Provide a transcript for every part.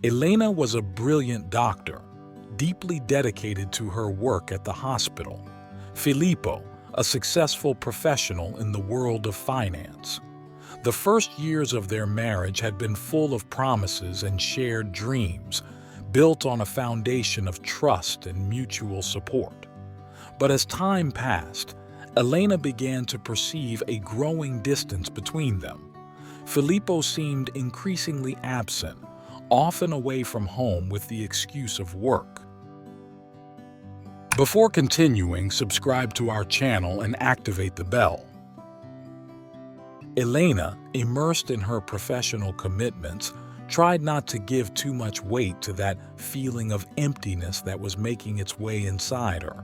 Elena was a brilliant doctor, deeply dedicated to her work at the hospital. Filippo, a successful professional in the world of finance. The first years of their marriage had been full of promises and shared dreams, built on a foundation of trust and mutual support. But as time passed, Elena began to perceive a growing distance between them. Filippo seemed increasingly absent, often away from home with the excuse of work. Before continuing, subscribe to our channel and activate the bell. Elena, immersed in her professional commitments, tried not to give too much weight to that feeling of emptiness that was making its way inside her.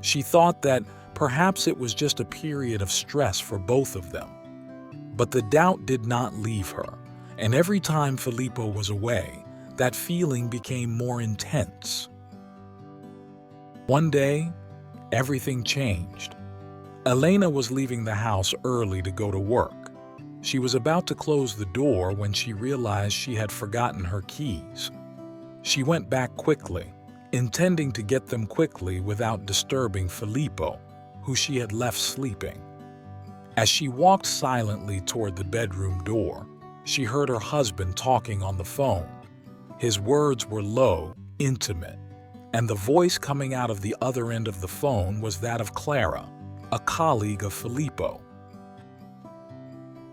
She thought that perhaps it was just a period of stress for both of them. But the doubt did not leave her, and every time Filippo was away, that feeling became more intense. One day, everything changed. Elena was leaving the house early to go to work. She was about to close the door when she realized she had forgotten her keys. She went back quickly, intending to get them quickly without disturbing Filippo, who she had left sleeping. As she walked silently toward the bedroom door, she heard her husband talking on the phone. His words were low, intimate, and the voice coming out of the other end of the phone was that of Clara, a colleague of Filippo.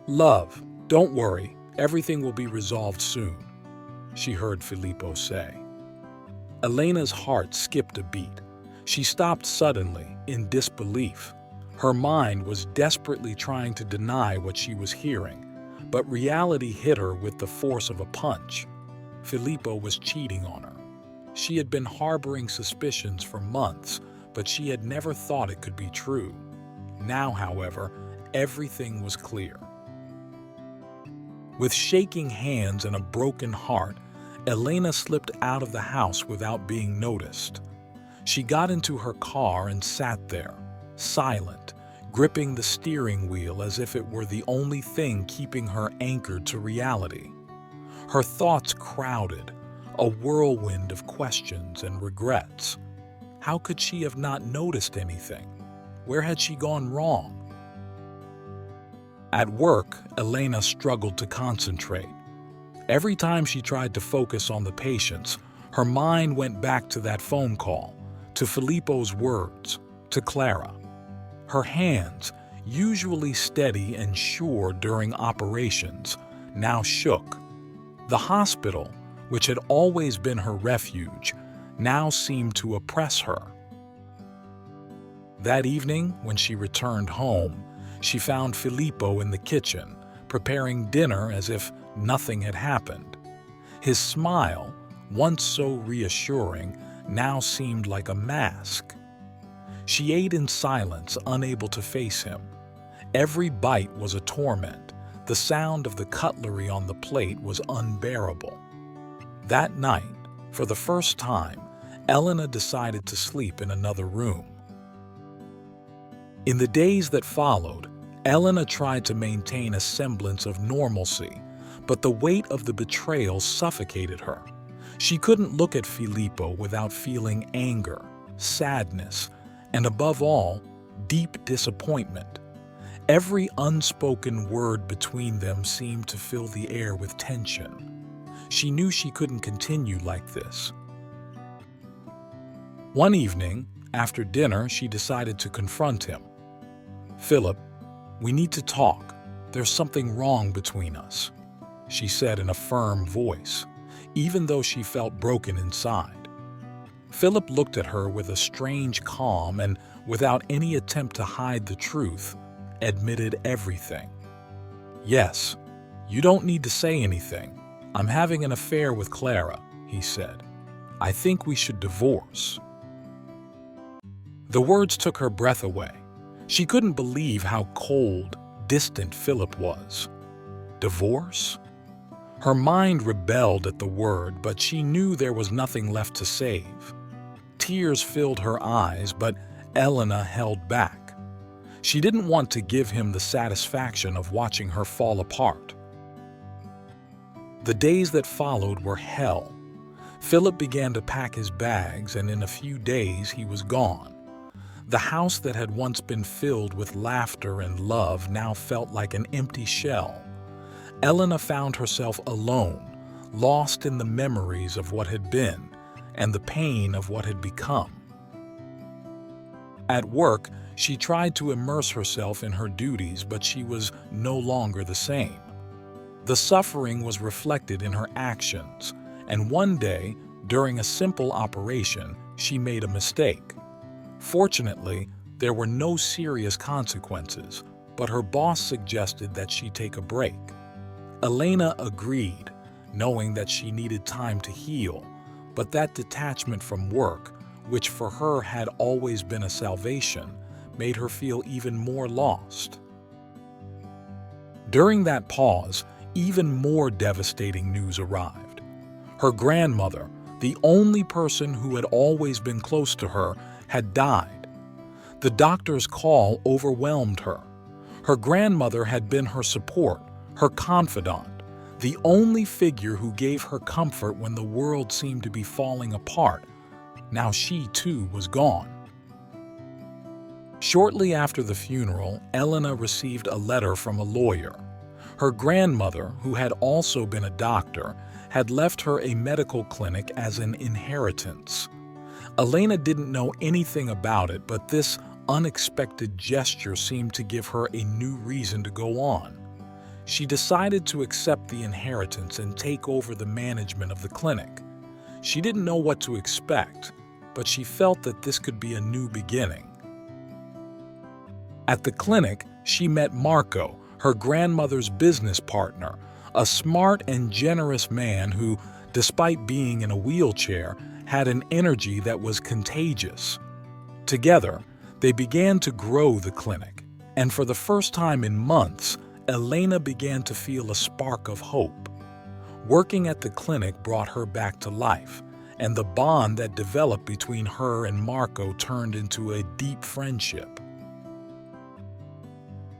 "Love, don't worry, everything will be resolved soon," she heard Filippo say. Elena's heart skipped a beat. She stopped suddenly, in disbelief. Her mind was desperately trying to deny what she was hearing, but reality hit her with the force of a punch. Filippo was cheating on her. She had been harboring suspicions for months, but she had never thought it could be true. Now, however, everything was clear. With shaking hands and a broken heart, Elena slipped out of the house without being noticed. She got into her car and sat there, silent, gripping the steering wheel as if it were the only thing keeping her anchored to reality. Her thoughts crowded, a whirlwind of questions and regrets. How could she have not noticed anything? Where had she gone wrong? At work, Elena struggled to concentrate. Every time she tried to focus on the patients, her mind went back to that phone call, to Filippo's words, to Clara. Her hands, usually steady and sure during operations, now shook. The hospital, which had always been her refuge, now seemed to oppress her. That evening, when she returned home, she found Filippo in the kitchen, preparing dinner as if nothing had happened. His smile, once so reassuring, now seemed like a mask. She ate in silence, unable to face him. Every bite was a torment. The sound of the cutlery on the plate was unbearable. That night, for the first time, Elena decided to sleep in another room. In the days that followed, Elena tried to maintain a semblance of normalcy, but the weight of the betrayal suffocated her. She couldn't look at Filippo without feeling anger, sadness, and above all, deep disappointment. Every unspoken word between them seemed to fill the air with tension. She knew she couldn't continue like this. One evening, after dinner, she decided to confront him. "Philip, we need to talk. There's something wrong between us," she said in a firm voice, even though she felt broken inside. Philip looked at her with a strange calm and, without any attempt to hide the truth, admitted everything. "Yes, you don't need to say anything. I'm having an affair with Clara," he said. "I think we should divorce." The words took her breath away. She couldn't believe how cold, distant Philip was. Divorce? Her mind rebelled at the word, but she knew there was nothing left to save. Tears filled her eyes, but Elena held back. She didn't want to give him the satisfaction of watching her fall apart. The days that followed were hell. Philip began to pack his bags, and in a few days he was gone. The house that had once been filled with laughter and love now felt like an empty shell. Elena found herself alone, lost in the memories of what had been and the pain of what had become. At work, she tried to immerse herself in her duties, but she was no longer the same. The suffering was reflected in her actions, and one day, during a simple operation, she made a mistake. Fortunately, there were no serious consequences, but her boss suggested that she take a break. Elena agreed, knowing that she needed time to heal, but that detachment from work, which for her had always been a salvation, made her feel even more lost. During that pause, even more devastating news arrived. Her grandmother, the only person who had always been close to her, had died. The doctor's call overwhelmed her. Her grandmother had been her support, her confidant, the only figure who gave her comfort when the world seemed to be falling apart. Now she too was gone. Shortly after the funeral, Elena received a letter from a lawyer. Her grandmother, who had also been a doctor, had left her a medical clinic as an inheritance. Elena didn't know anything about it, but this unexpected gesture seemed to give her a new reason to go on. She decided to accept the inheritance and take over the management of the clinic. She didn't know what to expect, but she felt that this could be a new beginning. At the clinic, she met Marco, her grandmother's business partner, a smart and generous man who, despite being in a wheelchair, had an energy that was contagious. Together, they began to grow the clinic, and for the first time in months, Elena began to feel a spark of hope. Working at the clinic brought her back to life, and the bond that developed between her and Marco turned into a deep friendship.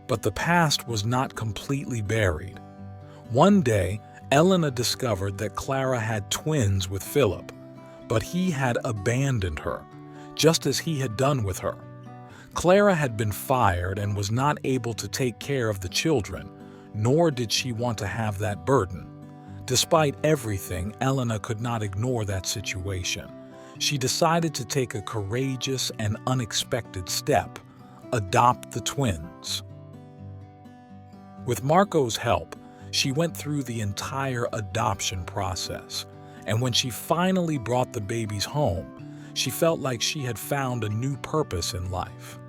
But the past was not completely buried. One day, Elena discovered that Clara had twins with Philip, but he had abandoned her, just as he had done with her. Clara had been fired and was not able to take care of the children, nor did she want to have that burden. Despite everything, Elena could not ignore that situation. She decided to take a courageous and unexpected step: adopt the twins. With Marco's help, she went through the entire adoption process, and when she finally brought the babies home, she felt like she had found a new purpose in life.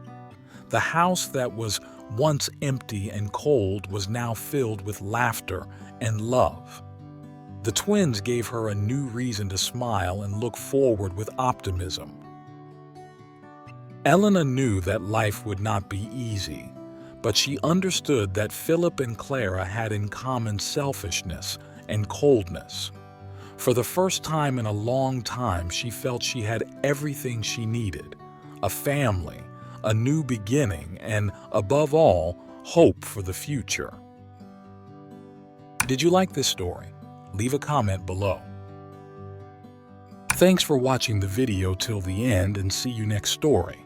The house that was once empty and cold was now filled with laughter and love. The twins gave her a new reason to smile and look forward with optimism. Elena knew that life would not be easy, but she understood that Philip and Clara had in common selfishness and coldness. For the first time in a long time, she felt she had everything she needed: a family, a new beginning, and, above all, hope for the future. Did you like this story? Leave a comment below. Thanks for watching the video till the end, and see you next story.